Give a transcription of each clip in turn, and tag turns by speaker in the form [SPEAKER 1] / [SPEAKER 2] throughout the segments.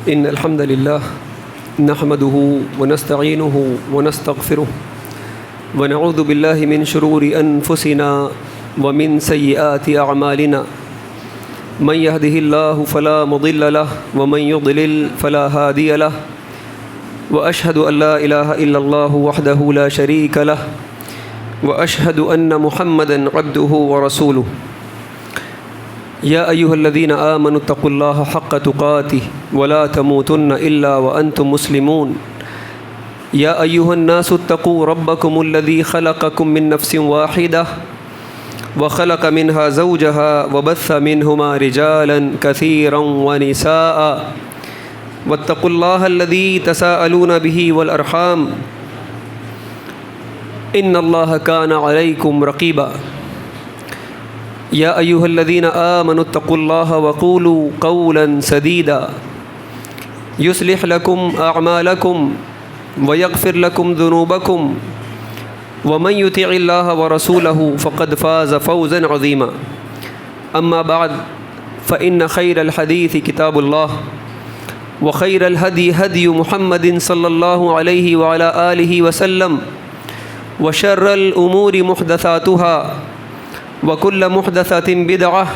[SPEAKER 1] إن الحمد لله نحمده ونستعينه ونستغفره ونعوذ بالله من شرور أنفسنا ومن سيئات أعمالنا من يهده الله فلا مضل له ومن يضلل فلا هادي له وأشهد أن لا إله إلا الله وحده لا شريك له وأشهد أن محمدا عبده ورسوله يا أيها الذين آمنوا اتقوا الله حق تقاته ولا تموتن إلا وأنتم مسلمون يا أيها الناس اتقوا ربكم الذي خلقكم من نفس واحدة وخلق منها زوجها وبث منهما رجالا كثيرا ونساء واتقوا الله الذي تساءلون به والأرحام إن الله كان عليكم رقيبا يا أيها الذين آمنوا اتقوا الله وقولوا قولا سديدا يصلح لكم أعمالكم ويغفر لكم ذنوبكم ومن يطع الله ورسوله فقد فاز فوزا عظيما أما بعد فإن خير الحديث كتاب الله وخير الهدي هدي محمد صلى الله عليه وعلى آله وسلم وشر الأمور محدثاتها وكل محدثة بدعة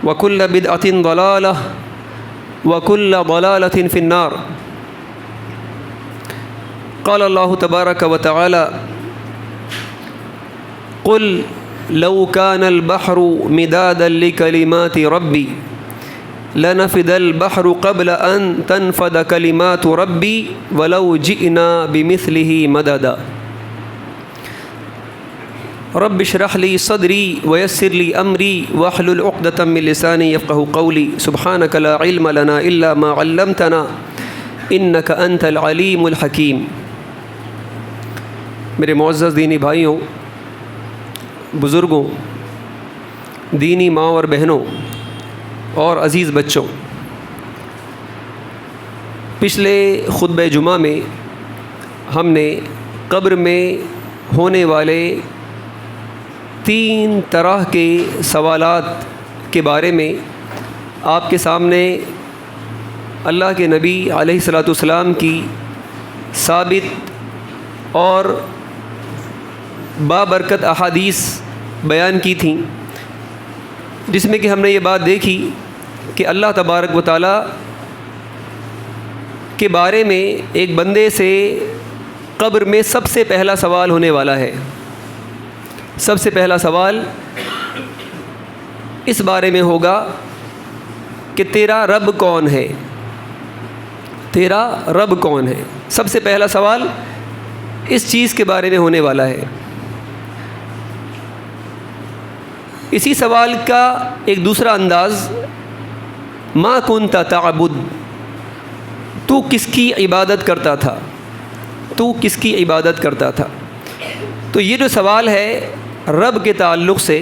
[SPEAKER 1] وكل بدعة ضلالة وكل ضلالة في النار قال الله تبارك وتعالى قل لو كان البحر مدادا لكلمات ربي لنفد البحر قبل أن تنفد كلمات ربي ولو جئنا بمثله مددا رب اشرح لي صدري ويسر لي أمري واحلل عقدة من لساني يفقهوا قولي سبحانك لا علم لنا إلا ما علمتنا إنك أنت العليم الحكيم۔ میرے معزز دینی بھائیوں، بزرگوں، دینی ماں اور بہنوں اور عزیز بچوں، پچھلے خطبہ جمعہ میں ہم نے قبر میں ہونے والے 3 طرح کے سوالات کے بارے میں آپ کے سامنے اللہ کے نبی علیہ الصلاۃ والسلام کی ثابت اور بابرکت احادیث بیان کی تھیں، جس میں کہ ہم نے یہ بات دیکھی کہ اللہ تبارک و تعالیٰ کے بارے میں ایک بندے سے قبر میں سب سے پہلا سوال ہونے والا ہے۔ سب سے پہلا سوال اس بارے میں ہوگا کہ تیرا رب کون ہے؟ تیرا رب کون ہے؟ سب سے پہلا سوال اس چیز کے بارے میں ہونے والا ہے۔ اسی سوال کا ایک دوسرا انداز ما کنت تعبد، تو کس کی عبادت کرتا تھا؟ تو کس کی عبادت کرتا تھا؟ تو یہ جو سوال ہے رب کے تعلق سے،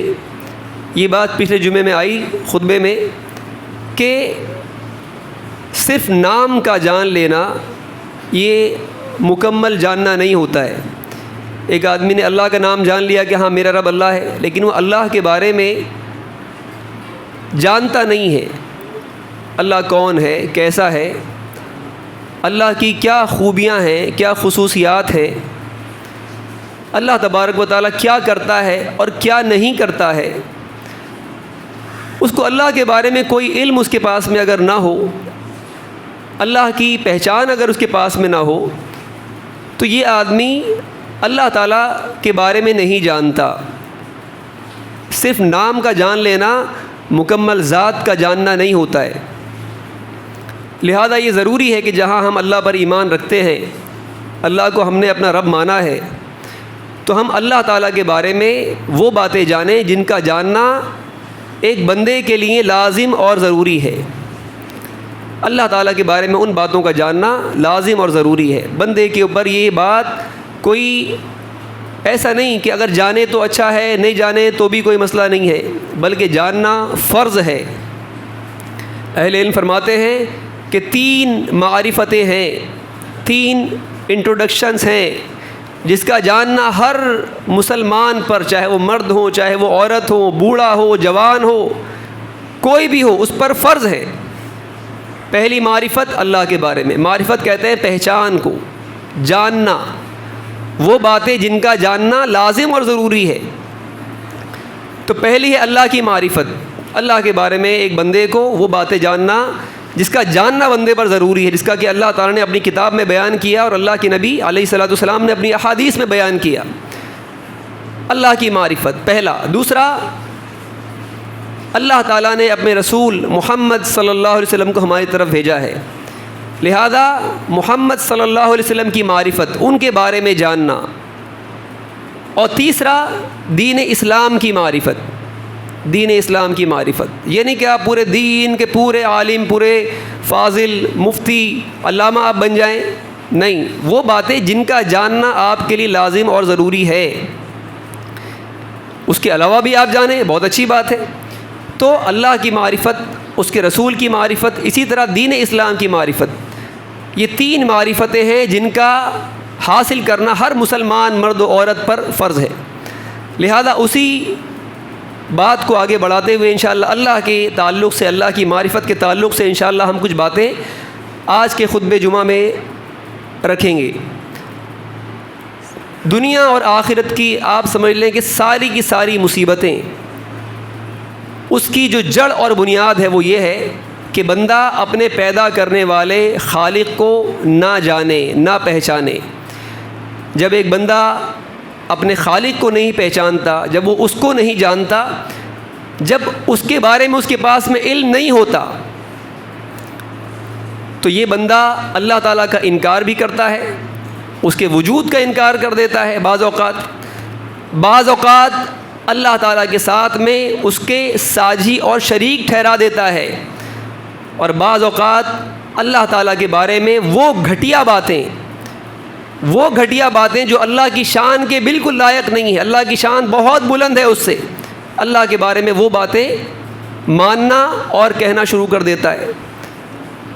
[SPEAKER 1] یہ بات پچھلے جمعے میں آئی خطبے میں کہ صرف نام کا جان لینا یہ مکمل جاننا نہیں ہوتا ہے۔ ایک آدمی نے اللہ کا نام جان لیا کہ ہاں میرا رب اللہ ہے، لیکن وہ اللہ کے بارے میں جانتا نہیں ہے، اللہ کون ہے، کیسا ہے، اللہ کی کیا خوبیاں ہیں، کیا خصوصیات ہیں، اللہ تبارک و تعالیٰ کیا کرتا ہے اور کیا نہیں کرتا ہے، اس کو اللہ کے بارے میں کوئی علم اس کے پاس میں اگر نہ ہو، اللہ کی پہچان اگر اس کے پاس میں نہ ہو، تو یہ آدمی اللہ تعالیٰ کے بارے میں نہیں جانتا۔ صرف نام کا جان لینا مکمل ذات کا جاننا نہیں ہوتا ہے۔ لہذا یہ ضروری ہے کہ جہاں ہم اللہ پر ایمان رکھتے ہیں، اللہ کو ہم نے اپنا رب مانا ہے، تو ہم اللہ تعالیٰ کے بارے میں وہ باتیں جانیں جن کا جاننا ایک بندے کے لیے لازم اور ضروری ہے۔ اللہ تعالیٰ کے بارے میں ان باتوں کا جاننا لازم اور ضروری ہے۔ بندے کے اوپر یہ بات کوئی ایسا نہیں کہ اگر جانے تو اچھا ہے، نہیں جانے تو بھی کوئی مسئلہ نہیں ہے، بلکہ جاننا فرض ہے۔ اہل علم فرماتے ہیں کہ 3 معرفتیں ہیں، 3 انٹروڈکشنز ہیں جس کا جاننا ہر مسلمان پر، چاہے وہ مرد ہو، چاہے وہ عورت ہو، بوڑھا ہو، جوان ہو، کوئی بھی ہو، اس پر فرض ہے۔ پہلی معرفت اللہ کے بارے میں. معرفت کہتے ہیں پہچان کو، جاننا، وہ باتیں جن کا جاننا لازم اور ضروری ہے. تو پہلی ہے اللہ کی معرفت، اللہ کے بارے میں ایک بندے کو وہ باتیں جاننا جس کا جاننا بندے پر ضروری ہے، جس کا کہ اللہ تعالیٰ نے اپنی کتاب میں بیان کیا اور اللہ کے نبی علیہ الصلوۃ والسلام نے اپنی احادیث میں بیان کیا. اللہ کی معرفت پہلا. دوسرا، اللہ تعالیٰ نے اپنے رسول محمد صلی اللہ علیہ وسلم کو ہماری طرف بھیجا ہے، لہذا محمد صلی اللہ علیہ وسلم کی معرفت، ان کے بارے میں جاننا. اور تیسرا، دین اسلام کی معرفت. دین اسلام کی معرفت یہ نہیں کہ آپ پورے دین کے پورے عالم، پورے فاضل، مفتی، علامہ آپ بن جائیں، نہیں، وہ باتیں جن کا جاننا آپ کے لیے لازم اور ضروری ہے. اس کے علاوہ بھی آپ جانیں، بہت اچھی بات ہے. تو اللہ کی معرفت، اس کے رسول کی معرفت، اسی طرح دین اسلام کی معرفت، یہ تین معرفتیں ہیں جن کا حاصل کرنا ہر مسلمان مرد و عورت پر فرض ہے. لہذا اسی بات کو آگے بڑھاتے ہوئے انشاءاللہ اللہ کے تعلق سے، اللہ کی معرفت کے تعلق سے انشاءاللہ ہم کچھ باتیں آج کے خطبہ جمعہ میں رکھیں گے. دنیا اور آخرت کی آپ سمجھ لیں کہ ساری کی ساری مصیبتیں، اس کی جو جڑ اور بنیاد ہے وہ یہ ہے کہ بندہ اپنے پیدا کرنے والے خالق کو نہ جانے، نہ پہچانے. جب ایک بندہ اپنے خالق کو نہیں پہچانتا، جب وہ اس کو نہیں جانتا، جب اس کے بارے میں اس کے پاس میں علم نہیں ہوتا، تو یہ بندہ اللہ تعالیٰ کا انکار بھی کرتا ہے، اس کے وجود کا انکار کر دیتا ہے. بعض اوقات اللہ تعالیٰ کے ساتھ میں اس کے ساجی اور شریک ٹھہرا دیتا ہے، اور بعض اوقات اللہ تعالیٰ کے بارے میں وہ گھٹیا باتیں جو اللہ کی شان کے بالکل لائق نہیں ہے، اللہ کی شان بہت بلند ہے، اس سے اللہ کے بارے میں وہ باتیں ماننا اور کہنا شروع کر دیتا ہے.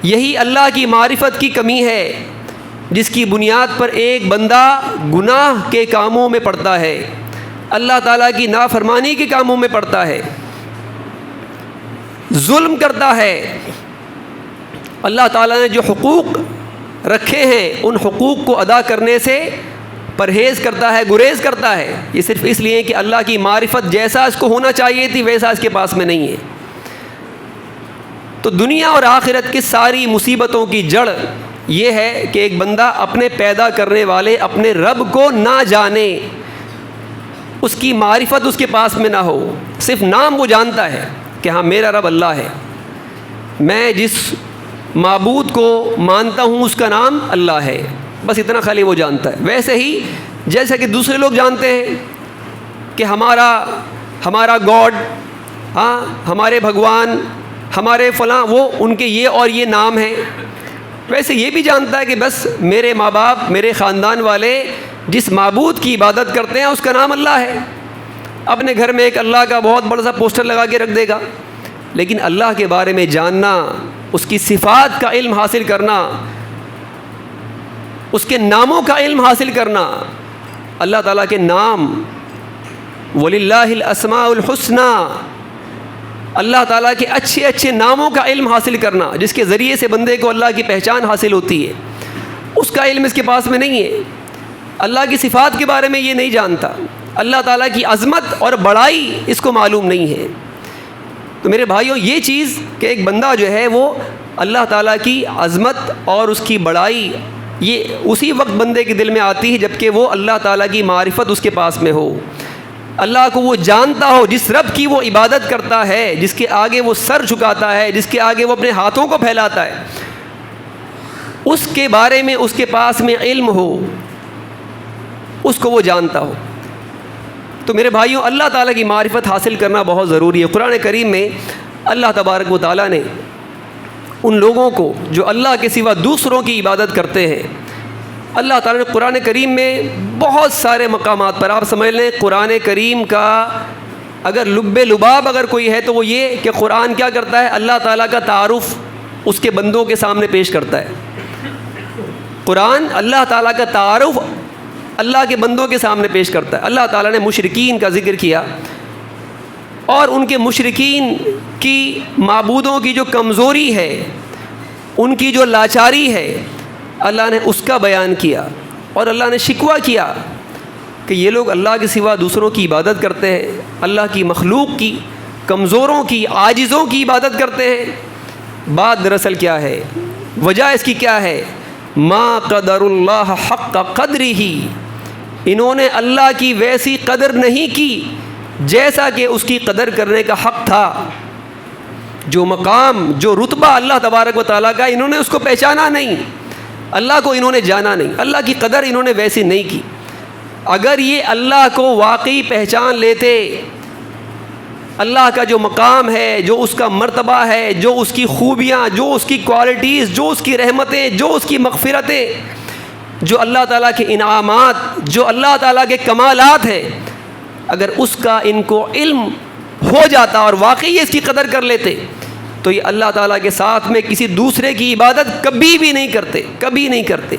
[SPEAKER 1] یہی اللہ کی معرفت کی کمی ہے جس کی بنیاد پر ایک بندہ گناہ کے کاموں میں پڑتا ہے، اللہ تعالیٰ کی نافرمانی کے کاموں میں پڑتا ہے، ظلم کرتا ہے. اللہ تعالیٰ نے جو حقوق رکھے ہیں ان حقوق کو ادا کرنے سے پرہیز کرتا ہے، گریز کرتا ہے. یہ صرف اس لیے کہ اللہ کی معرفت جیسا اس کو ہونا چاہیے تھی ویسا اس کے پاس میں نہیں ہے. تو دنیا اور آخرت کی ساری مصیبتوں کی جڑ یہ ہے کہ ایک بندہ اپنے پیدا کرنے والے اپنے رب کو نہ جانے، اس کی معرفت اس کے پاس میں نہ ہو. صرف نام وہ جانتا ہے کہ ہاں میرا رب اللہ ہے، میں جس معبود کو مانتا ہوں اس کا نام اللہ ہے، بس اتنا خالی وہ جانتا ہے. ویسے ہی جیسا کہ دوسرے لوگ جانتے ہیں کہ ہمارا گاڈ، ہاں ہمارے بھگوان، ہمارے فلاں، وہ ان کے یہ اور یہ نام ہیں، ویسے یہ بھی جانتا ہے کہ بس میرے ماں باپ، میرے خاندان والے جس معبود کی عبادت کرتے ہیں اس کا نام اللہ ہے. اپنے گھر میں ایک اللہ کا بہت بڑا سا پوسٹر لگا کے رکھ دے گا. لیکن اللہ کے بارے میں جاننا، اس کی صفات کا علم حاصل کرنا، اس کے ناموں کا علم حاصل کرنا، اللہ تعالیٰ کے نام، وَلِلَّهِ الْأَسْمَاءُ الْحُسْنَى، اللہ تعالیٰ کے اچھے اچھے ناموں کا علم حاصل کرنا جس کے ذریعے سے بندے کو اللہ کی پہچان حاصل ہوتی ہے، اس کا علم اس کے پاس میں نہیں ہے. اللہ کی صفات کے بارے میں یہ نہیں جانتا، اللہ تعالیٰ کی عظمت اور بڑائی اس کو معلوم نہیں ہے. تو میرے بھائیوں، یہ چیز کہ ایک بندہ جو ہے وہ اللہ تعالیٰ کی عظمت اور اس کی بڑائی یہ اسی وقت بندے کے دل میں آتی ہے جب کہ وہ اللہ تعالیٰ کی معرفت اس کے پاس میں ہو، اللہ کو وہ جانتا ہو، جس رب کی وہ عبادت کرتا ہے، جس کے آگے وہ سر جھکاتا ہے، جس کے آگے وہ اپنے ہاتھوں کو پھیلاتا ہے، اس کے بارے میں اس کے پاس میں علم ہو، اس کو وہ جانتا ہو. تو میرے بھائیوں، اللہ تعالیٰ کی معرفت حاصل کرنا بہت ضروری ہے. قرآن کریم میں اللہ تبارک و تعالیٰ نے ان لوگوں کو جو اللہ کے سوا دوسروں کی عبادت کرتے ہیں، اللہ تعالیٰ نے قرآن کریم میں بہت سارے مقامات پر، آپ سمجھ لیں قرآن کریم کا اگر لب لباب اگر کوئی ہے تو وہ یہ کہ قرآن کیا کرتا ہے، اللہ تعالیٰ کا تعارف اس کے بندوں کے سامنے پیش کرتا ہے. قرآن اللہ تعالیٰ کا تعارف اللہ کے بندوں کے سامنے پیش کرتا ہے. اللہ تعالیٰ نے مشرکین کا ذکر کیا اور ان کے مشرکین کی معبودوں کی جو کمزوری ہے ان کی جو لاچاری ہے اللہ نے اس کا بیان کیا، اور اللہ نے شکوہ کیا کہ یہ لوگ اللہ کے سوا دوسروں کی عبادت کرتے ہیں، اللہ کی مخلوق کی، کمزوروں کی، عاجزوں کی عبادت کرتے ہیں۔ بات دراصل کیا ہے، وجہ اس کی کیا ہے؟ ما قدر اللہ حق قدرہ، انہوں نے اللہ کی ویسی قدر نہیں کی جیسا کہ اس کی قدر کرنے کا حق تھا۔ جو مقام، جو رتبہ اللہ تبارک و تعالیٰ کا، انہوں نے اس کو پہچانا نہیں، اللہ کو انہوں نے جانا نہیں، اللہ کی قدر انہوں نے ویسی نہیں کی۔ اگر یہ اللہ کو واقعی پہچان لیتے، اللہ کا جو مقام ہے، جو اس کا مرتبہ ہے، جو اس کی خوبیاں، جو اس کی کوالٹیز، جو اس کی رحمتیں، جو اس کی مغفرتیں، جو اللہ تعالیٰ کے انعامات، جو اللہ تعالیٰ کے کمالات ہیں، اگر اس کا ان کو علم ہو جاتا اور واقعی اس کی قدر کر لیتے تو یہ اللہ تعالیٰ کے ساتھ میں کسی دوسرے کی عبادت کبھی بھی نہیں کرتے، کبھی نہیں کرتے۔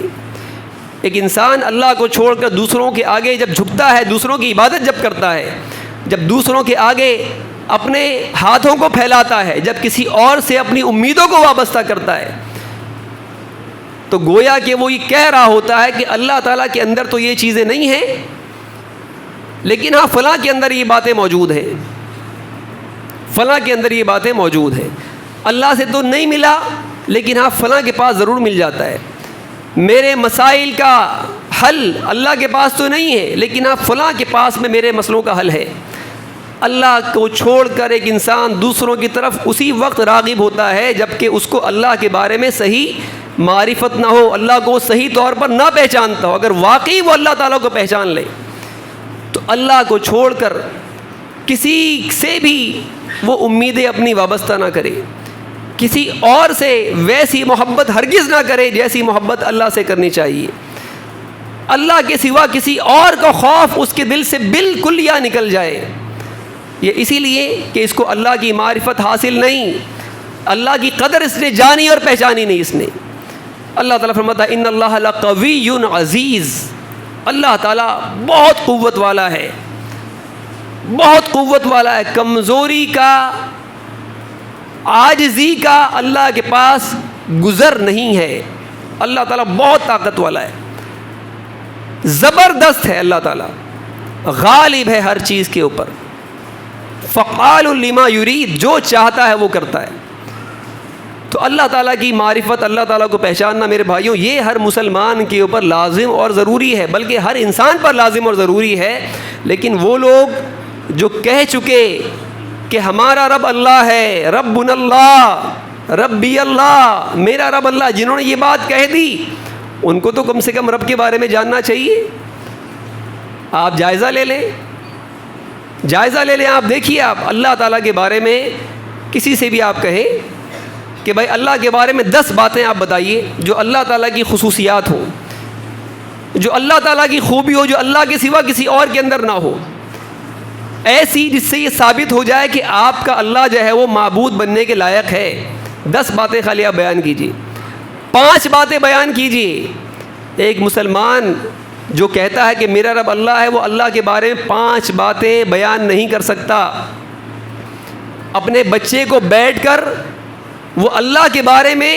[SPEAKER 1] ایک انسان اللہ کو چھوڑ کر دوسروں کے آگے جب جھکتا ہے، دوسروں کی عبادت جب کرتا ہے، جب دوسروں کے آگے اپنے ہاتھوں کو پھیلاتا ہے، جب کسی اور سے اپنی امیدوں کو وابستہ کرتا ہے، تو گویا کہ وہ یہ کہہ رہا ہوتا ہے کہ اللہ تعالیٰ کے اندر تو یہ چیزیں نہیں ہیں، لیکن ہاں فلاں کے اندر یہ باتیں موجود ہیں، فلاں کے اندر یہ باتیں موجود ہیں۔ اللہ سے تو نہیں ملا، لیکن ہاں فلاں کے پاس ضرور مل جاتا ہے۔ میرے مسائل کا حل اللہ کے پاس تو نہیں ہے، لیکن ہاں فلاں کے پاس میں میرے مسئلوں کا حل ہے۔ اللہ کو چھوڑ کر ایک انسان دوسروں کی طرف اسی وقت راغب ہوتا ہے جب کہ اس کو اللہ کے بارے میں صحیح معرفت نہ ہو، اللہ کو صحیح طور پر نہ پہچانتا ہو۔ اگر واقعی وہ اللہ تعالیٰ کو پہچان لے تو اللہ کو چھوڑ کر کسی سے بھی وہ امیدیں اپنی وابستہ نہ کرے، کسی اور سے ویسی محبت ہرگز نہ کرے جیسی محبت اللہ سے کرنی چاہیے۔ اللہ کے سوا کسی اور کا خوف اس کے دل سے بالکل یا نکل جائے۔ یہ اسی لیے کہ اس کو اللہ کی معرفت حاصل نہیں، اللہ کی قدر اس نے جانی اور پہچانی نہیں اس نے۔ اللہ تعالیٰ فرماتا ہے ان اللہ لقوی عزیز، اللہ تعالیٰ بہت قوت والا ہے، بہت قوت والا ہے۔ کمزوری کا، عاجزی کا اللہ کے پاس گزر نہیں ہے۔ اللہ تعالیٰ بہت طاقت والا ہے، زبردست ہے۔ اللہ تعالیٰ غالب ہے ہر چیز کے اوپر، فعال لما یرید، جو چاہتا ہے وہ کرتا ہے۔ تو اللہ تعالیٰ کی معرفت، اللہ تعالیٰ کو پہچاننا میرے بھائیوں، یہ ہر مسلمان کے اوپر لازم اور ضروری ہے، بلکہ ہر انسان پر لازم اور ضروری ہے۔ لیکن وہ لوگ جو کہہ چکے کہ ہمارا رب اللہ ہے، ربنا اللہ، ربی اللہ، میرا رب اللہ، جنہوں نے یہ بات کہہ دی ان کو تو کم سے کم رب کے بارے میں جاننا چاہیے۔ آپ جائزہ لے لیں، جائزہ لے لیں، آپ دیکھیے، آپ اللہ تعالیٰ کے بارے میں کسی سے بھی آپ کہیں کہ بھائی اللہ کے بارے میں 10 باتیں آپ بتائیے جو اللہ تعالیٰ کی خصوصیات ہوں، جو اللہ تعالیٰ کی خوبی ہو، جو اللہ کے سوا کسی اور کے اندر نہ ہو، ایسی جس سے یہ ثابت ہو جائے کہ آپ کا اللہ جو ہے وہ معبود بننے کے لائق ہے۔ 10 باتیں خالی آپ بیان کیجیے، 5 باتیں بیان کیجیے۔ ایک مسلمان جو کہتا ہے کہ میرا رب اللہ ہے، وہ اللہ کے بارے میں 5 باتیں بیان نہیں کر سکتا۔ اپنے بچے کو بیٹھ کر وہ اللہ کے بارے میں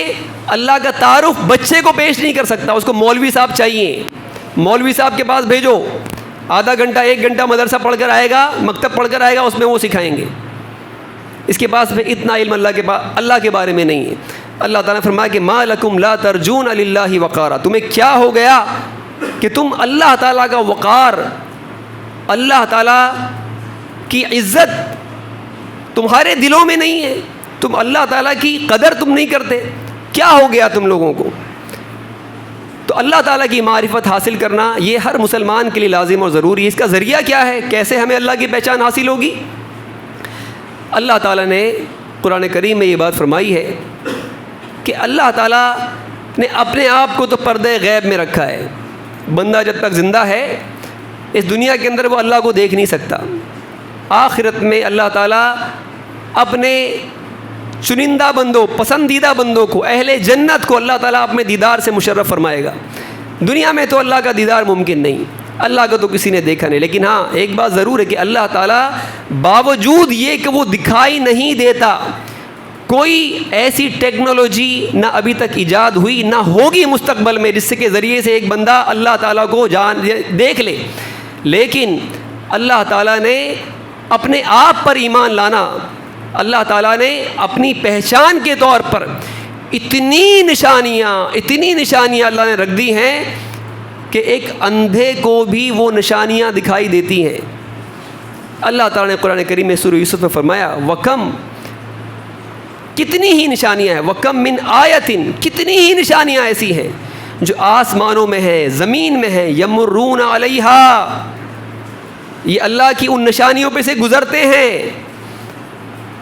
[SPEAKER 1] اللہ کا تعارف بچے کو پیش نہیں کر سکتا۔ اس کو مولوی صاحب چاہیے، مولوی صاحب کے پاس بھیجو، آدھا گھنٹہ 1 گھنٹہ مدرسہ پڑھ کر آئے گا، مکتب پڑھ کر آئے گا، اس میں وہ سکھائیں گے۔ اس کے پاس میں اتنا علم اللہ کے بارے میں نہیں ہے۔ اللہ تعالیٰ نے فرمایا کہ ما لکم لا ترجون للہ وقارا، تمہیں کیا ہو گیا کہ تم اللہ تعالیٰ کا وقار، اللہ تعالیٰ کی عزت تمہارے دلوں میں نہیں ہے، تم اللہ تعالیٰ کی قدر تم نہیں کرتے، کیا ہو گیا تم لوگوں کو؟ تو اللہ تعالیٰ کی معرفت حاصل کرنا یہ ہر مسلمان کے لیے لازم اور ضروری ہے۔ اس کا ذریعہ کیا ہے؟ کیسے ہمیں اللہ کی پہچان حاصل ہوگی؟ اللہ تعالیٰ نے قرآن کریم میں یہ بات فرمائی ہے کہ اللہ تعالیٰ نے اپنے آپ کو تو پردے غیب میں رکھا ہے۔ بندہ جب تک زندہ ہے اس دنیا کے اندر وہ اللہ کو دیکھ نہیں سکتا۔ آخرت میں اللہ تعالیٰ اپنے چنندہ بندوں، پسندیدہ بندوں کو، اہل جنت کو اللہ تعالیٰ اپنے دیدار سے مشرف فرمائے گا۔ دنیا میں تو اللہ کا دیدار ممکن نہیں، اللہ کو تو کسی نے دیکھا نہیں، لیکن ہاں ایک بات ضرور ہے کہ اللہ تعالیٰ باوجود یہ کہ وہ دکھائی نہیں دیتا، کوئی ایسی ٹیکنالوجی نہ ابھی تک ایجاد ہوئی نہ ہوگی مستقبل میں جس کے ذریعے سے ایک بندہ اللہ تعالیٰ کو دیکھ لے، لیکن اللہ تعالیٰ نے اپنے آپ پر ایمان لانا، اللہ تعالیٰ نے اپنی پہچان کے طور پر اتنی نشانیاں اللہ نے رکھ دی ہیں کہ ایک اندھے کو بھی وہ نشانیاں دکھائی دیتی ہیں۔ اللہ تعالیٰ نے قرآن کریم میں سورہ یوسف میں فرمایا وَكَمْ، کتنی ہی نشانیاں ہیں، وَكَمْ مِنْ آیَةٍ، کتنی ہی نشانیاں ایسی ہیں جو آسمانوں میں ہیں، زمین میں ہیں، یمرون علیہا، یہ اللہ کی ان نشانیوں پہ سے گزرتے ہیں۔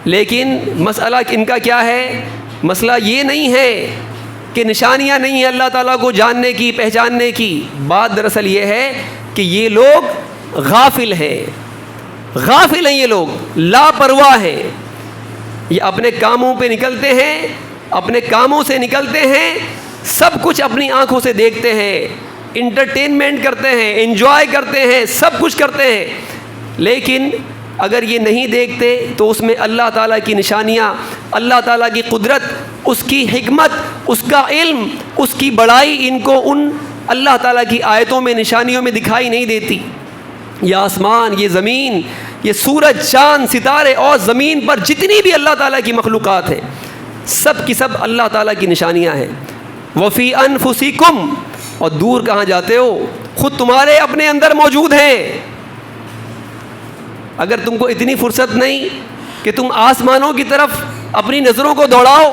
[SPEAKER 1] لیکن مسئلہ ان کا کیا ہے؟ مسئلہ یہ نہیں ہے کہ نشانیاں نہیں ہیں اللہ تعالیٰ کو جاننے کی، پہچاننے کی، بات دراصل یہ ہے کہ یہ لوگ غافل ہیں یہ لوگ لاپرواہ ہیں، یہ اپنے کاموں پہ نکلتے ہیں، اپنے کاموں سے نکلتے ہیں، سب کچھ اپنی آنکھوں سے دیکھتے ہیں، انٹرٹینمنٹ کرتے ہیں، انجوائے کرتے ہیں، سب کچھ کرتے ہیں، لیکن اگر یہ نہیں دیکھتے تو اس میں اللہ تعالیٰ کی نشانیاں، اللہ تعالیٰ کی قدرت، اس کی حکمت، اس کا علم، اس کی بڑائی ان کو ان اللہ تعالیٰ کی آیتوں میں، نشانیوں میں دکھائی نہیں دیتی۔ یہ آسمان، یہ زمین، یہ سورج، چاند، ستارے اور زمین پر جتنی بھی اللہ تعالیٰ کی مخلوقات ہیں، سب کی سب اللہ تعالیٰ کی نشانیاں ہیں۔ وفی انفسکم، اور دور کہاں جاتے ہو، خود تمہارے اپنے اندر موجود ہیں۔ اگر تم کو اتنی فرصت نہیں کہ تم آسمانوں کی طرف اپنی نظروں کو دوڑاؤ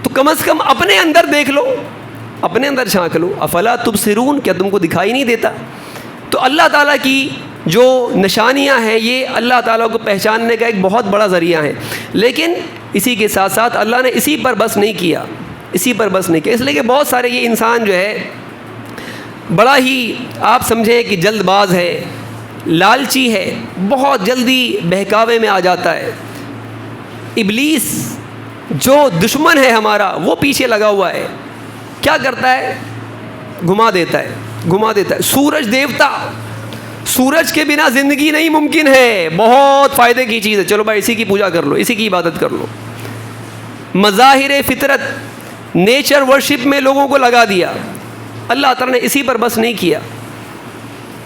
[SPEAKER 1] تو کم از کم اپنے اندر دیکھ لو، اپنے اندر جھانک لو۔ افلا تبصرون، کیا تم کو دکھائی نہیں دیتا؟ تو اللہ تعالیٰ کی جو نشانیاں ہیں یہ اللہ تعالیٰ کو پہچاننے کا ایک بہت بڑا ذریعہ ہے، لیکن اسی کے ساتھ ساتھ اللہ نے اسی پر بس نہیں کیا، اس لیے کہ بہت سارے یہ انسان جو ہے بڑا ہی آپ سمجھیں کہ جلد باز ہے، لالچی ہے، بہت جلدی بہکاوے میں آ جاتا ہے۔ ابلیس جو دشمن ہے ہمارا وہ پیچھے لگا ہوا ہے، کیا کرتا ہے؟ گھما دیتا ہے۔ سورج دیوتا، سورج کے بنا زندگی نہیں ممکن ہے، بہت فائدے کی چیز ہے، چلو بھائی اسی کی پوجا کر لو، اسی کی عبادت کر لو۔ مظاہر فطرت، نیچر ورشپ میں لوگوں کو لگا دیا، اللہ تعالیٰ نے اسی پر بس نہیں کیا،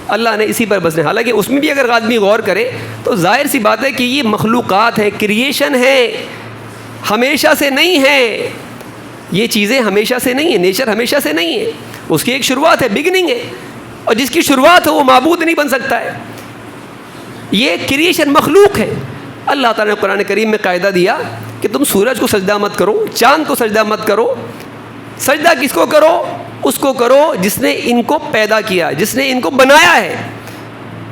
[SPEAKER 1] حالانکہ اس میں بھی اگر آدمی غور کرے تو ظاہر سی بات ہے کہ یہ مخلوقات ہے، کریشن ہے، ہمیشہ سے نہیں ہے، یہ چیزیں ہمیشہ سے نہیں ہیں، نیچر ہمیشہ سے نہیں ہے، اس کی ایک شروعات ہے، بگننگ ہے، اور جس کی شروعات ہے وہ معبود نہیں بن سکتا ہے، یہ کریشن مخلوق ہے۔ اللہ تعالیٰ نے قرآن کریم میں قاعدہ دیا کہ تم سورج کو سجدہ مت کرو، چاند کو سجدہ مت کرو، سجدہ کس کو کرو؟ اس کو کرو جس نے ان کو پیدا کیا، جس نے ان کو بنایا ہے۔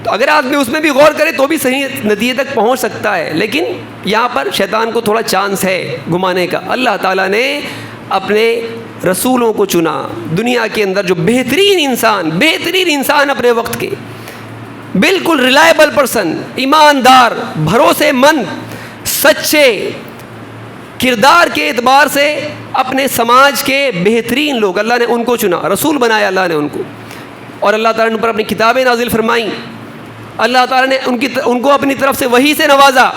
[SPEAKER 1] تو اگر آدمی اس میں بھی غور کرے تو بھی صحیح نتیجے تک پہنچ سکتا ہے، لیکن یہاں پر شیطان کو تھوڑا چانس ہے گھمانے کا۔ اللہ تعالیٰ نے اپنے رسولوں کو چنا، دنیا کے اندر جو بہترین انسان اپنے وقت کے، بالکل ریلائبل پرسن، ایماندار، بھروسے مند، سچے، کردار کے اعتبار سے اپنے سماج کے بہترین لوگ، اللہ نے ان کو چنا، رسول بنایا اللہ نے ان کو، اور اللہ تعالیٰ نے ان پر اپنی کتابیں نازل فرمائیں، اللہ تعالیٰ نے ان کو اپنی طرف سے وحی سے نوازا،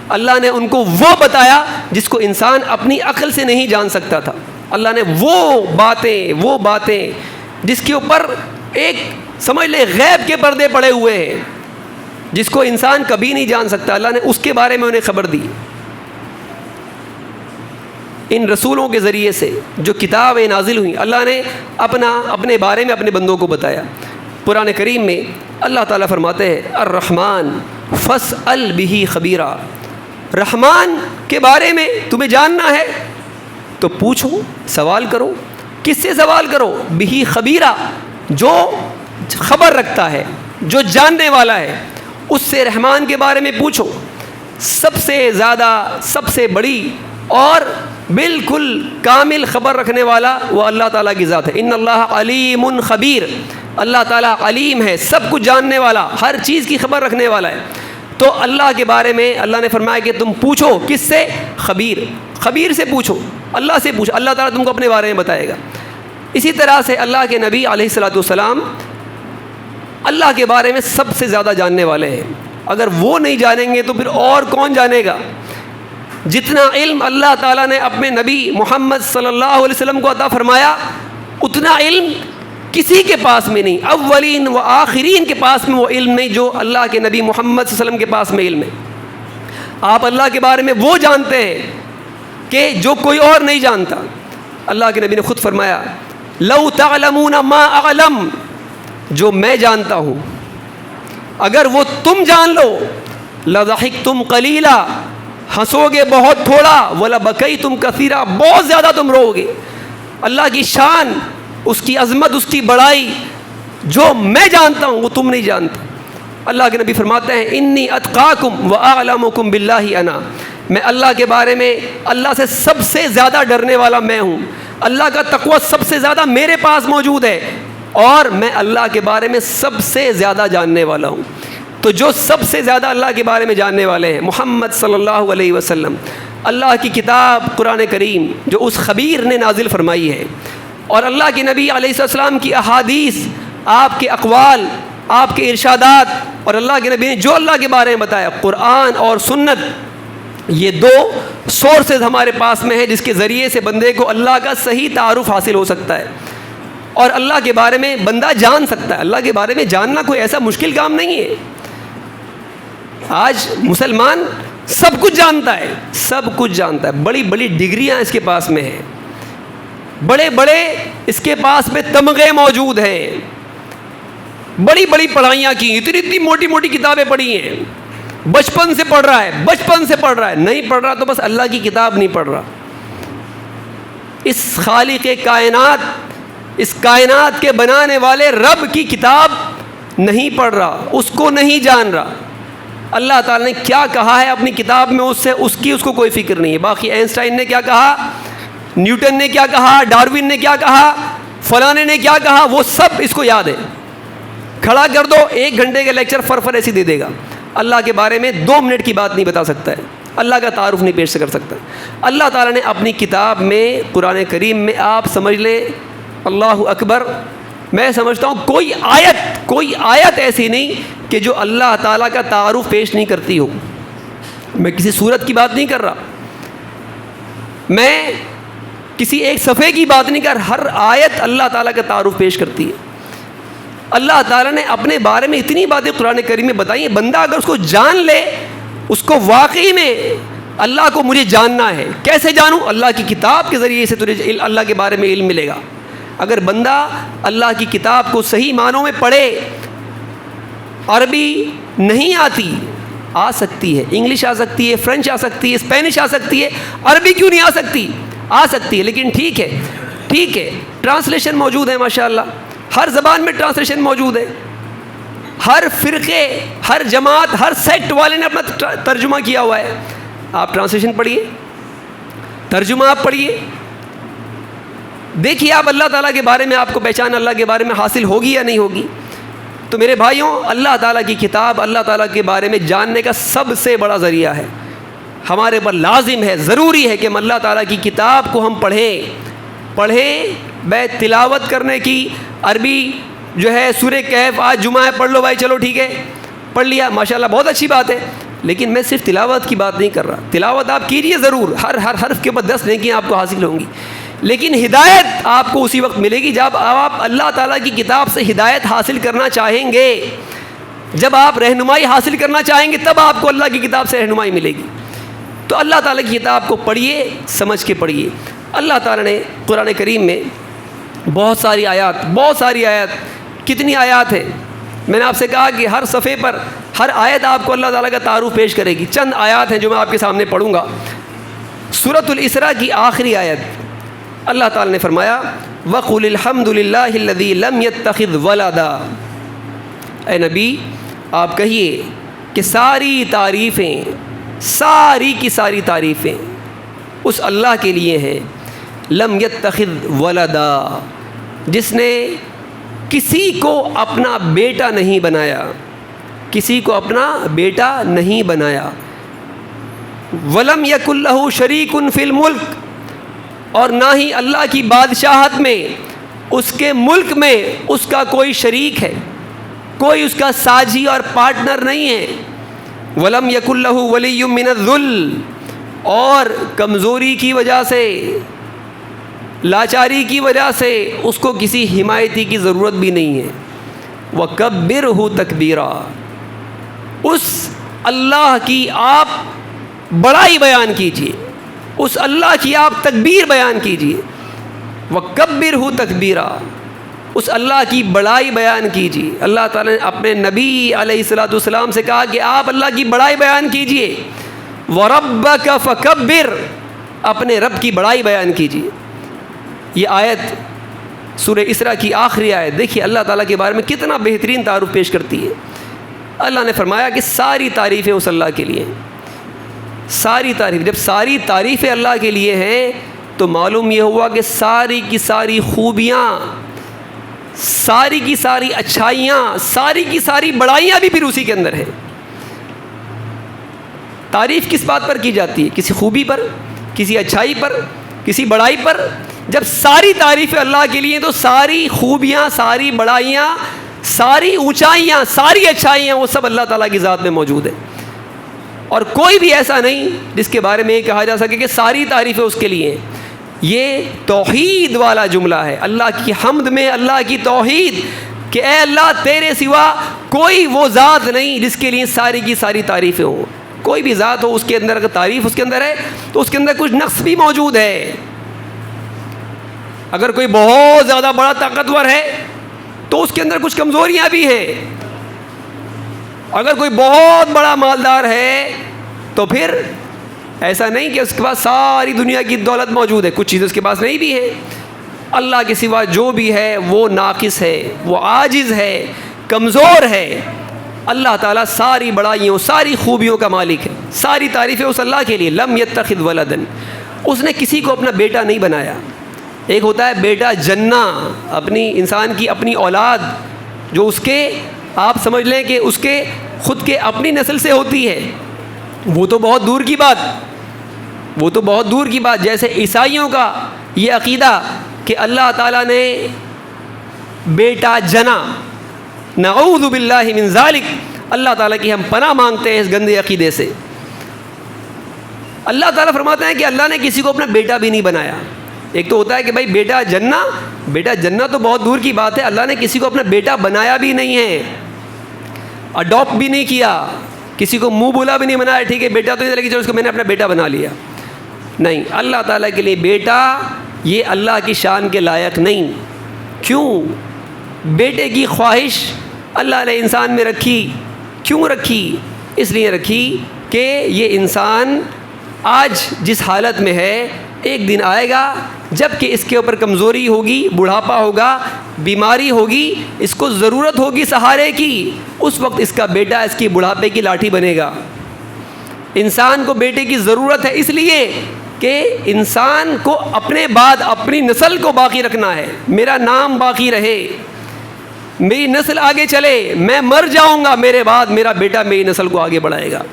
[SPEAKER 1] اللہ نے ان کو وہ بتایا جس کو انسان اپنی عقل سے نہیں جان سکتا تھا، اللہ نے وہ باتیں جس کے اوپر ایک سمجھ لے غیب کے پردے پڑے ہوئے ہیں، جس کو انسان کبھی نہیں جان سکتا، اللہ نے اس کے بارے میں انہیں خبر دی۔ ان رسولوں کے ذریعے سے جو کتابیں نازل ہوئیں، اللہ نے اپنے بارے میں اپنے بندوں کو بتایا۔ قرآن کریم میں اللہ تعالیٰ فرماتے ہیں الرحمن فاسأل بہ خبیرا، رحمان کے بارے میں تمہیں جاننا ہے تو پوچھو، سوال کرو۔ کس سے سوال کرو؟ بہ خبیرا، جو خبر رکھتا ہے، جو جاننے والا ہے، اس سے رحمان کے بارے میں پوچھو۔ سب سے زیادہ، سب سے بڑی اور بالکل کامل خبر رکھنے والا وہ اللہ تعالیٰ کی ذات ہے۔ ان اللہ علیم خبیر، اللہ تعالیٰ علیم ہے، سب کچھ جاننے والا، ہر چیز کی خبر رکھنے والا ہے۔ تو اللہ کے بارے میں اللہ نے فرمایا کہ تم پوچھو، کس سے؟ خبیر سے پوچھو، اللہ سے پوچھو، اللہ تعالیٰ تم کو اپنے بارے میں بتائے گا۔ اسی طرح سے اللہ کے نبی علیہ الصلوۃ والسلام اللہ کے بارے میں سب سے زیادہ جاننے والے ہیں، اگر وہ نہیں جانیں گے تو پھر اور کون جانے گا؟ جتنا علم اللہ تعالیٰ نے اپنے نبی محمد صلی اللہ علیہ وسلم کو عطا فرمایا اتنا علم کسی کے پاس میں نہیں، اولین و آخرین کے پاس میں وہ علم نہیں جو اللہ کے نبی محمد صلی اللہ علیہ وسلم کے پاس میں علم ہے۔ آپ اللہ کے بارے میں وہ جانتے ہیں کہ جو کوئی اور نہیں جانتا۔ اللہ کے نبی نے خود فرمایا لو تعلمون ما اعلم، جو میں جانتا ہوں اگر وہ تم جان لو، لضحکتم قلیلا، ہنسو گے بہت تھوڑا، ولبکیتم کثیرا، بہت زیادہ تم رو گے۔ اللہ کی شان، اس کی عظمت، اس کی بڑائی جو میں جانتا ہوں وہ تم نہیں جانتے۔ اللہ کے نبی فرماتے ہیں انی اتقاکم واعلمکم باللہ انا، میں اللہ کے بارے میں اللہ سے سب سے زیادہ ڈرنے والا میں ہوں، اللہ کا تقوی سب سے زیادہ میرے پاس موجود ہے، اور میں اللہ کے بارے میں سب سے زیادہ جاننے والا ہوں۔ تو جو سب سے زیادہ اللہ کے بارے میں جاننے والے ہیں محمد صلی اللہ علیہ وسلم، اللہ کی کتاب قرآن کریم جو اس خبیر نے نازل فرمائی ہے، اور اللہ کے نبی علیہ السلام کی احادیث، آپ کے اقوال، آپ کے ارشادات، اور اللہ کے نبی نے جو اللہ کے بارے میں بتایا، قرآن اور سنت، یہ دو سورسز ہمارے پاس میں ہیں جس کے ذریعے سے بندے کو اللہ کا صحیح تعارف حاصل ہو سکتا ہے اور اللہ کے بارے میں بندہ جان سکتا ہے۔ اللہ کے بارے میں جاننا کوئی ایسا مشکل کام نہیں ہے۔ آج مسلمان سب کچھ جانتا ہے، سب کچھ جانتا ہے، بڑی بڑی ڈگریاں اس کے پاس میں ہیں، بڑے بڑے اس کے پاس میں تمغے موجود ہیں، بڑی بڑی پڑھائیاں کی، اتنی موٹی موٹی کتابیں پڑھی ہیں، بچپن سے پڑھ رہا ہے، بچپن سے پڑھ رہا ہے، نہیں پڑھ رہا تو بس اللہ کی کتاب نہیں پڑھ رہا۔ اس خالق کائنات، اس کائنات کے بنانے والے رب کی کتاب نہیں پڑھ رہا، اس کو نہیں جان رہا۔ اللہ تعالیٰ نے کیا کہا ہے اپنی کتاب میں اس کی اس کو کوئی فکر نہیں ہے۔ باقی اینسٹائن نے کیا کہا، نیوٹن نے کیا کہا، ڈاروین نے کیا کہا، فلانے نے کیا کہا، وہ سب اس کو یاد ہے۔ کھڑا کر دو، 1 گھنٹے کا لیکچر فر ایسی دے دے گا، اللہ کے بارے میں 2 منٹ کی بات نہیں بتا سکتا ہے، اللہ کا تعارف نہیں پیش کر سکتا۔ اللہ تعالیٰ نے اپنی کتاب میں قرآن کریم میں، آپ سمجھ لیں اللہ اکبر، میں سمجھتا ہوں کوئی آیت ایسی نہیں کہ جو اللہ تعالیٰ کا تعارف پیش نہیں کرتی ہو۔ میں کسی صورت کی بات نہیں کر رہا، میں کسی ایک صفحے کی بات نہیں کر رہا، ہر آیت اللہ تعالیٰ کا تعارف پیش کرتی ہے۔ اللہ تعالیٰ نے اپنے بارے میں اتنی باتیں قرآن کریم میں بتائی ہیں، بندہ اگر اس کو جان لے، اس کو واقعی میں اللہ کو مجھے جاننا ہے، کیسے جانوں؟ اللہ کی کتاب کے ذریعے سے تجھے اللہ کے بارے میں علم ملے گا۔ اگر بندہ اللہ کی کتاب کو صحیح معنوں میں پڑھے، عربی نہیں آتی، آ سکتی ہے، انگلش آ سکتی ہے، فرینچ آ سکتی ہے، اسپینش آ سکتی ہے، عربی کیوں نہیں آ سکتی؟ آ سکتی ہے، لیکن ٹھیک ہے، ٹرانسلیشن موجود ہے ماشاءاللہ، ہر زبان میں ٹرانسلیشن موجود ہے، ہر فرقے، ہر جماعت، ہر سیکٹ والے نے اپنا ترجمہ کیا ہوا ہے۔ آپ ٹرانسلیشن پڑھیے، ترجمہ آپ پڑھیے، دیکھیے آپ اللہ تعالیٰ کے بارے میں، آپ کو پہچان اللہ کے بارے میں حاصل ہوگی یا نہیں ہوگی۔ تو میرے بھائیوں، اللہ تعالیٰ کی کتاب اللہ تعالیٰ کے بارے میں جاننے کا سب سے بڑا ذریعہ ہے۔ ہمارے پر لازم ہے، ضروری ہے کہ ہم اللہ تعالیٰ کی کتاب کو ہم پڑھیں، بے تلاوت کرنے کی، عربی جو ہے سورہ کہف، آج جمعہ ہے، پڑھ لو بھائی، چلو ٹھیک ہے، پڑھ لیا، ماشاءاللہ بہت اچھی بات ہے، لیکن میں صرف تلاوت کی بات نہیں کر رہا۔ تلاوت آپ کیجیے ضرور، ہر حرف کے اوپر 10 نیکیاں آپ کو حاصل ہوں گی، لیکن ہدایت آپ کو اسی وقت ملے گی جب آپ اللہ تعالیٰ کی کتاب سے ہدایت حاصل کرنا چاہیں گے، جب آپ رہنمائی حاصل کرنا چاہیں گے تب آپ کو اللہ کی کتاب سے رہنمائی ملے گی۔ تو اللہ تعالیٰ کی کتاب کو پڑھیے، سمجھ کے پڑھیے۔ اللہ تعالیٰ نے قرآن کریم میں بہت ساری آیات، کتنی آیات ہیں؟ میں نے آپ سے کہا کہ ہر صفحے پر ہر آیت آپ کو اللہ تعالیٰ کا تعارف پیش کرے گی۔ چند آیات ہیں جو میں آپ کے سامنے پڑھوں گا۔ سورۃ الاسراء کی آخری آیت، اللہ تعالیٰ نے فرمایا وَقُلِ الْحَمْدُ لِلَّهِ الَّذِي لَمْ يَتَّخِذْ وَلَدًا، اے نبی آپ کہیے کہ ساری کی ساری تعریفیں اس اللہ کے لیے ہیں، لم یتخذ ولدا، جس نے کسی کو اپنا بیٹا نہیں بنایا، ولم یکن لہ شریک فی الملک، اور نہ ہی اللہ کی بادشاہت میں، اس کے ملک میں اس کا کوئی شریک ہے، کوئی اس کا ساجی اور پارٹنر نہیں ہے۔ ولم یکن لہ ولی من الذل، اور کمزوری کی وجہ سے، لاچاری کی وجہ سے اس کو کسی حمایتی کی ضرورت بھی نہیں ہے۔ وَكَبِّرْهُ تَكْبِيرًا، اس اللہ کی آپ بڑائی بیان کیجیے، اس اللہ کی آپ تکبیر بیان کیجیے۔ وَكَبِّرْهُ تَكْبِيرًا، اس اللہ کی بڑائی بیان کیجیے۔ اللہ تعالیٰ نے اپنے نبی علیہ الصلوۃ والسلام سے کہا کہ آپ اللہ کی بڑائی بیان کیجیے۔ وَرَبَّكَ فَكَبِّرْ، اپنے رب کی بڑائی بیان کیجیے۔ یہ آیت سورہ اسراء کی آخری آیت، دیکھیے اللہ تعالیٰ کے بارے میں کتنا بہترین تعارف پیش کرتی ہے۔ اللہ نے فرمایا کہ ساری تعریفیں اس اللہ کے لیے ہیں، ساری تعریف۔ جب ساری تعریفیں اللہ کے لیے ہیں تو معلوم یہ ہوا کہ ساری کی ساری خوبیاں، ساری کی ساری اچھائیاں، ساری کی ساری بڑائیاں بھی پھر اسی کے اندر ہیں۔ تعریف کس بات پر کی جاتی ہے؟ کسی خوبی پر، کسی اچھائی پر، کسی بڑائی پر۔ جب ساری تعریفیں اللہ کے لیے تو ساری خوبیاں، ساری بڑائیاں، ساری اونچائیاں، ساری اچھائیاں وہ سب اللہ تعالیٰ کی ذات میں موجود ہیں، اور کوئی بھی ایسا نہیں جس کے بارے میں یہ کہا جا سکے کہ ساری تعریفیں اس کے لیے ہیں۔ یہ توحید والا جملہ ہے، اللہ کی حمد میں اللہ کی توحید، کہ اے اللہ تیرے سوا کوئی وہ ذات نہیں جس کے لیے ساری کی ساری تعریفیں ہوں۔ کوئی بھی ذات ہو، اس کے اندر اگر تعریف اس کے اندر ہے تو اس کے اندر کچھ نقص بھی موجود ہے۔ اگر کوئی بہت زیادہ بڑا طاقتور ہے تو اس کے اندر کچھ کمزوریاں بھی ہیں۔ اگر کوئی بہت بڑا مالدار ہے تو پھر ایسا نہیں کہ اس کے پاس ساری دنیا کی دولت موجود ہے، کچھ چیزیں اس کے پاس نہیں بھی ہے۔ اللہ کے سوا جو بھی ہے وہ ناقص ہے، وہ عاجز ہے، کمزور ہے۔ اللہ تعالیٰ ساری بڑائیوں، ساری خوبیوں کا مالک ہے۔ ساری تعریفیں اس اللہ کے لیے۔ لم یتخذ ولدن، اس نے کسی کو اپنا بیٹا نہیں بنایا۔ ایک ہوتا ہے بیٹا جننا، اپنی انسان کی اپنی اولاد جو اس کے، آپ سمجھ لیں کہ اس کے خود کے اپنی نسل سے ہوتی ہے، وہ تو بہت دور کی بات، وہ تو بہت دور کی بات۔ جیسے عیسائیوں کا یہ عقیدہ کہ اللہ تعالیٰ نے بیٹا جنا، نعوذ باللہ من ذالک، اللہ تعالیٰ کی ہم پناہ مانگتے ہیں اس گندے عقیدے سے۔ اللہ تعالیٰ فرماتے ہیں کہ اللہ نے کسی کو اپنا بیٹا بھی نہیں بنایا۔ ایک تو ہوتا ہے کہ بھائی بیٹا جننا تو بہت دور کی بات ہے، اللہ نے کسی کو اپنا بیٹا بنایا بھی نہیں ہے، اڈاپٹ بھی نہیں کیا، کسی کو منہ بولا بھی نہیں بنایا، ٹھیک ہے بیٹا تو نہیں لگی، چلو اس کو میں نے اپنا بیٹا بنا لیا۔ نہیں، اللہ تعالیٰ کے لیے بیٹا یہ اللہ کی شان کے لائق نہیں۔ کیوں؟ بیٹے کی خواہش اللہ نے انسان میں رکھی۔ کیوں رکھی؟ اس لیے رکھی کہ یہ انسان آج جس حالت میں ہے ایک دن آئے گا جب کہ اس کے اوپر کمزوری ہوگی، بڑھاپا ہوگا، بیماری ہوگی، اس کو ضرورت ہوگی سہارے کی، اس وقت اس کا بیٹا اس کی بڑھاپے کی لاٹھی بنے گا۔ انسان کو بیٹے کی ضرورت ہے اس لیے کہ انسان کو اپنے بعد اپنی نسل کو باقی رکھنا ہے، میرا نام باقی رہے، میری نسل آگے چلے، میں مر جاؤں گا، میرے بعد میرا بیٹا میری نسل کو آگے بڑھائے گا۔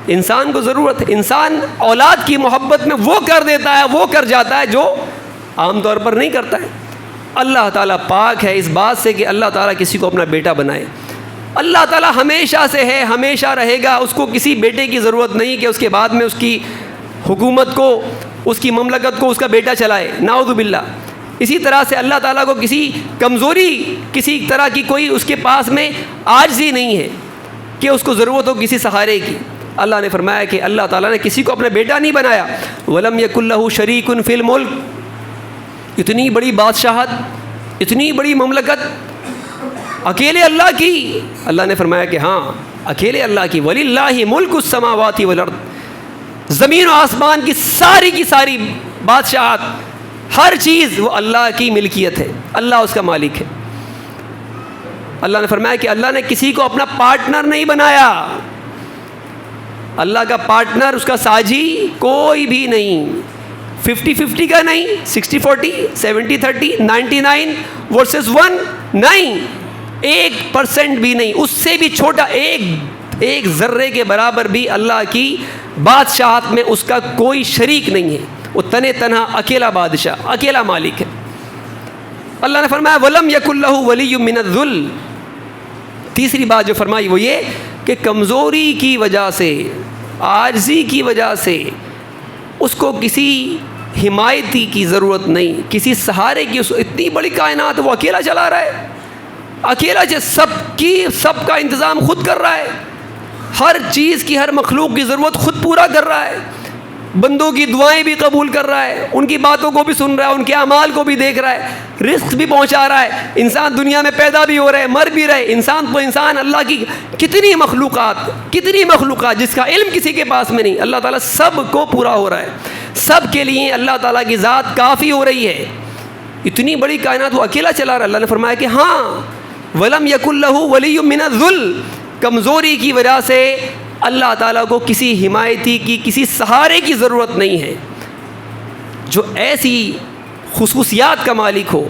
[SPEAKER 1] انسان کو ضرورت ہے، انسان اولاد کی محبت میں وہ کر دیتا ہے، وہ کر جاتا ہے جو عام طور پر نہیں کرتا ہے۔ اللہ تعالیٰ پاک ہے اس بات سے کہ اللہ تعالیٰ کسی کو اپنا بیٹا بنائے۔ اللہ تعالیٰ ہمیشہ سے ہے، ہمیشہ رہے گا، اس کو کسی بیٹے کی ضرورت نہیں کہ اس کے بعد میں اس کی حکومت کو، اس کی مملکت کو اس کا بیٹا چلائے، نعوذ باللہ۔ اسی طرح سے اللہ تعالیٰ کو کسی کمزوری، کسی طرح کی کوئی اس کے پاس میں عاجزی نہیں ہے کہ اس کو ضرورت ہو کسی سہارے کی۔ اللہ نے فرمایا کہ اللہ تعالیٰ نے کسی کو اپنا بیٹا نہیں بنایا۔ وَلَمْ يَكُنْ لَهُ شَرِيكٌ فِي الْمُلْكِ، اتنی بڑی بادشاہت، اتنی بڑی مملکت اکیلے اللہ کی؟ اللہ نے فرمایا کہ ہاں اکیلے اللہ کی۔ وَلِلَّهِ مُلْكُ السَّمَاوَاتِ وَالْأَرْضِ، زمین و آسمان کی ساری بادشاہت، ہر چیز وہ اللہ کی ملکیت ہے، اللہ اس کا مالک ہے۔ اللہ نے فرمایا کہ اللہ نے کسی کو اپنا پارٹنر نہیں بنایا۔ اللہ کا پارٹنر، اس کا ساجی کوئی بھی نہیں، 50-50 کا نہیں، 60-40، 70-30، 99 ورسز 1 نہیں، 1% بھی نہیں، اس سے بھی چھوٹا، ایک ذرے کے برابر بھی اللہ کی بادشاہت میں اس کا کوئی شریک نہیں ہے۔ وہ تنہا اکیلا بادشاہ، اکیلا مالک ہے۔ اللہ نے فرمایا وَلَمْ يَكُنْ لَهُ وَلِيٌّ مِّنَ الذُّلِّ۔ تیسری بات جو فرمائی وہ یہ کہ کمزوری کی وجہ سے، عاجزی کی وجہ سے، اس کو کسی حمایتی کی ضرورت نہیں، کسی سہارے کی. اتنی بڑی کائنات وہ اکیلا چلا رہا ہے، اکیلا سب کا انتظام خود کر رہا ہے، ہر چیز کی، ہر مخلوق کی ضرورت خود پورا کر رہا ہے، بندوں کی دعائیں بھی قبول کر رہا ہے، ان کی باتوں کو بھی سن رہا ہے، ان کے اعمال کو بھی دیکھ رہا ہے، رزق بھی پہنچا رہا ہے. انسان دنیا میں پیدا بھی ہو رہے، مر بھی رہے. انسان تو انسان، اللہ کی کتنی مخلوقات جس کا علم کسی کے پاس میں نہیں، اللہ تعالیٰ سب کو پورا ہو رہا ہے، سب کے لیے اللہ تعالیٰ کی ذات کافی ہو رہی ہے. اتنی بڑی کائنات وہ اکیلا چلا رہا ہے. اللہ نے فرمایا کہ ہاں وَلَمْ يَكُنْ لَهُ وَلِيٌّ مِّنَ الذُّلِّ، کمزوری کی وجہ سے اللہ تعالیٰ کو کسی حمایتی کی، کسی سہارے کی ضرورت نہیں ہے. جو ایسی خصوصیات کا مالک ہو،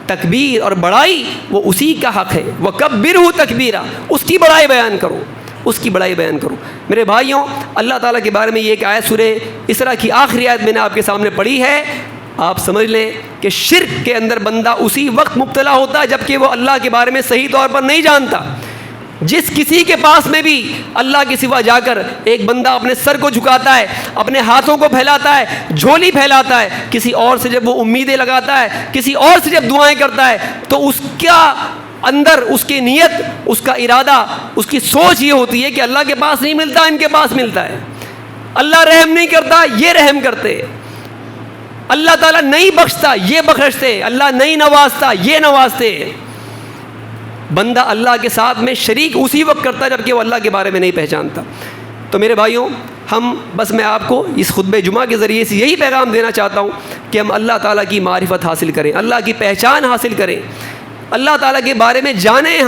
[SPEAKER 1] تکبیر اور بڑائی وہ اسی کا حق ہے. وَكَبِّرْهُ تَكْبِيرًا، اس کی بڑائی بیان کرو، اس کی بڑائی بیان کرو. میرے بھائیوں، اللہ تعالیٰ کے بارے میں یہ ایک آیت سورہ اسراء کی آخری آیت میں نے آپ کے سامنے پڑھی ہے. آپ سمجھ لیں کہ شرک کے اندر بندہ اسی وقت مبتلا ہوتا ہے جب کہ وہ اللہ کے بارے میں صحیح طور پر نہیں جانتا. جس کسی کے پاس میں بھی اللہ کے سوا جا کر ایک بندہ اپنے سر کو جھکاتا ہے، اپنے ہاتھوں کو پھیلاتا ہے، جھولی پھیلاتا ہے، کسی اور سے جب وہ امیدیں لگاتا ہے، کسی اور سے جب دعائیں کرتا ہے، تو اس کا اندر، اس کی نیت، اس کا ارادہ، اس کی سوچ یہ ہوتی ہے کہ اللہ کے پاس نہیں ملتا، ان کے پاس ملتا ہے. اللہ رحم نہیں کرتا، یہ رحم کرتے. اللہ تعالیٰ نہیں بخشتا، یہ بخشتے. اللہ نہیں نوازتا، یہ نوازتے. بندہ اللہ کے ساتھ میں شریک اسی وقت کرتا ہے جب کہ وہ اللہ کے بارے میں نہیں پہچانتا. تو میرے بھائیوں، میں آپ کو اس خطبہ جمعہ کے ذریعے سے یہی پیغام دینا چاہتا ہوں کہ ہم اللہ تعالیٰ کی معرفت حاصل کریں، اللہ کی پہچان حاصل کریں، اللہ تعالیٰ کے بارے میں جانیں.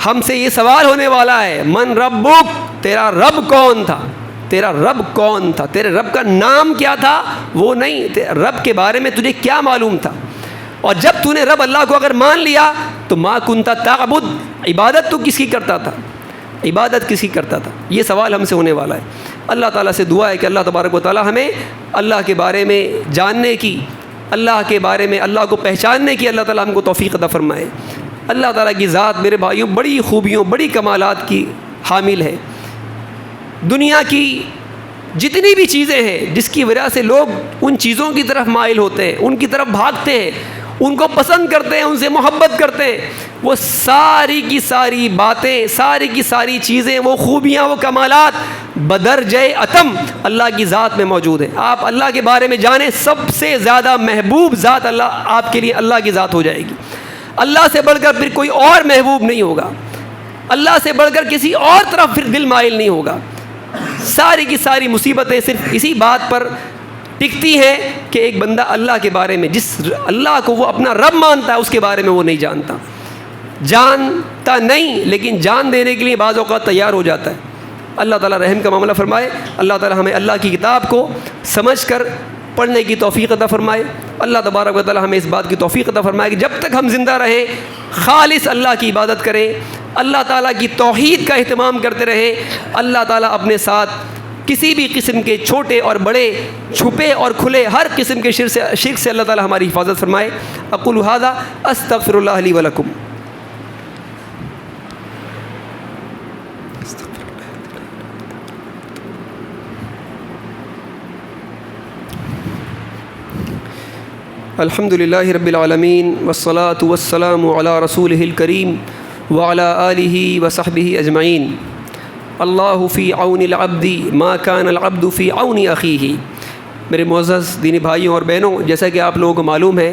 [SPEAKER 1] ہم سے یہ سوال ہونے والا ہے، من ربک، تیرا رب کون تھا؟ تیرا رب کون تھا؟ تیرے رب کا نام کیا تھا؟ وہ نہیں، رب کے بارے میں تجھے کیا معلوم تھا؟ اور جب تو نے رب اللہ کو اگر مان لیا تو ما کنت تعبد، عبادت تو کس کی کرتا تھا؟ عبادت کس کی کرتا تھا؟ یہ سوال ہم سے ہونے والا ہے. اللہ تعالیٰ سے دعا ہے کہ اللہ تبارک و تعالیٰ ہمیں اللہ کے بارے میں جاننے کی، اللہ کے بارے میں اللہ کو پہچاننے کی اللہ تعالیٰ ہم کو توفیق عطا فرمائے. اللہ تعالیٰ کی ذات میرے بھائیوں بڑی خوبیوں، بڑی کمالات کی حامل ہے. دنیا کی جتنی بھی چیزیں ہیں جس کی وجہ سے لوگ ان چیزوں کی طرف مائل ہوتے ہیں، ان کی طرف بھاگتے ہیں، ان کو پسند کرتے ہیں، ان سے محبت کرتے ہیں، وہ ساری کی ساری باتیں، ساری کی ساری چیزیں، وہ خوبیاں، وہ کمالات بدرجہ اتم اللہ کی ذات میں موجود ہیں. آپ اللہ کے بارے میں جانیں، سب سے زیادہ محبوب ذات اللہ آپ کے لیے اللہ کی ذات ہو جائے گی. اللہ سے بڑھ کر پھر کوئی اور محبوب نہیں ہوگا، اللہ سے بڑھ کر کسی اور طرف پھر دل مائل نہیں ہوگا. ساری کی ساری مصیبتیں صرف اسی بات پر ٹکتی ہے کہ ایک بندہ اللہ کے بارے میں، جس اللہ کو وہ اپنا رب مانتا ہے، اس کے بارے میں وہ نہیں جانتا. جانتا نہیں لیکن جان دینے کے لیے بعض اوقات تیار ہو جاتا ہے. اللہ تعالیٰ رحم کا معاملہ فرمائے. اللہ تعالیٰ ہمیں اللہ کی کتاب کو سمجھ کر پڑھنے کی توفیق عطا فرمائے. اللہ تبارک و تعالیٰ ہمیں اس بات کی توفیق عطا فرمائے کہ جب تک ہم زندہ رہیں خالص اللہ کی عبادت کریں، اللہ تعالیٰ کی توحید کا اہتمام کرتے رہیں. اللہ تعالیٰ اپنے ساتھ کسی بھی قسم کے چھوٹے اور بڑے، چھپے اور کھلے، ہر قسم کے شرک سے اللہ تعالیٰ ہماری حفاظت فرمائے. اقول ھذا استغفر اللہ لی ولکم. الحمد للہ رب العالمین والصلاة والسلام علی رسولہ الکریم وعلی آلہ وصحبہ اجمعین. اللہ فی عون العبد ما کان العبد فی عون اخیہ. میرے معزز دینی بھائیوں اور بہنوں، جیسا کہ آپ لوگوں کو معلوم ہے،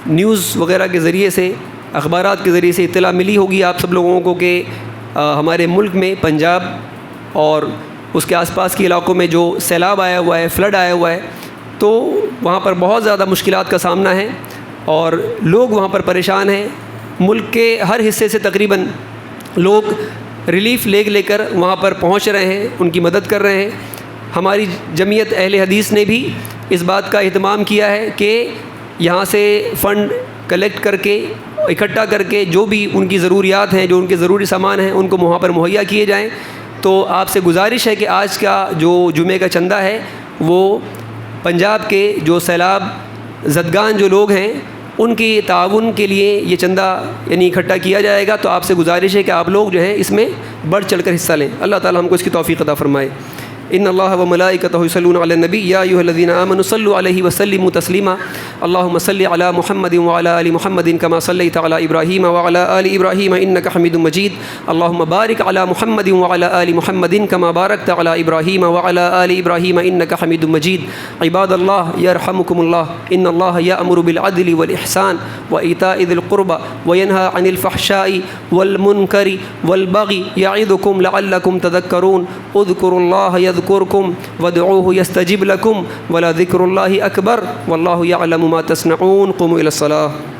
[SPEAKER 1] نیوز وغیرہ کے ذریعے سے، اخبارات کے ذریعے سے اطلاع ملی ہوگی آپ سب لوگوں کو کہ ہمارے ملک میں پنجاب اور اس کے آس پاس کے علاقوں میں جو سیلاب آیا ہوا ہے، فلڈ آیا ہوا ہے، تو وہاں پر بہت زیادہ مشکلات کا سامنا ہے اور لوگ وہاں پر پریشان ہیں. ملک کے ہر حصے سے تقریباً لوگ ریلیف لے کر وہاں پر پہنچ رہے ہیں، ان کی مدد کر رہے ہیں. ہماری جمعیت اہل حدیث نے بھی اس بات کا اہتمام کیا ہے کہ یہاں سے فنڈ کلیکٹ کر کے، اکٹھا کر کے، جو بھی ان کی ضروریات ہیں، جو ان کے ضروری سامان ہیں، ان کو وہاں پر مہیا کیے جائیں. تو آپ سے گزارش ہے کہ آج کا جو جمعے کا چندہ ہے وہ پنجاب کے جو سیلاب زدگان جو لوگ ہیں ان کی تعاون کے لیے یہ چندہ یعنی اکٹھا کیا جائے گا. تو آپ سے گزارش ہے کہ آپ لوگ جو ہے اس میں بڑھ چڑھ کر حصہ لیں. اللہ تعالیٰ ہم کو اس کی توفیق عطا فرمائے. ان اللہ وملائکتہ یصلون علی النبی یا ایھا الذین آمنوا صلوا علیہ وسلموا تسلیما اللہم صل علی محمد وعلی آل محمد کما صلیت علی ابراہیم وعلی آل ابراہیم انک حمید مجید اللہم بارک علی محمد وعلی آل محمد کما بارکت علی ابراہیم وعلی آل ابراہیم انک حمید مجید عباد اللہ یرحمکم اللہ ان اللہ یأمر بالعدل والإحسان وإیتاء ذی القربى وینہی عن الفحشاء والمنکر والبغی یعظکم لعلکم تذکرون اذکروا اللہ یذکرکم وادعوہ یستجب لکم ولذکر اللہ اکبر واللہ یعلم ما تصنعون قوموا الی الصلاۃ.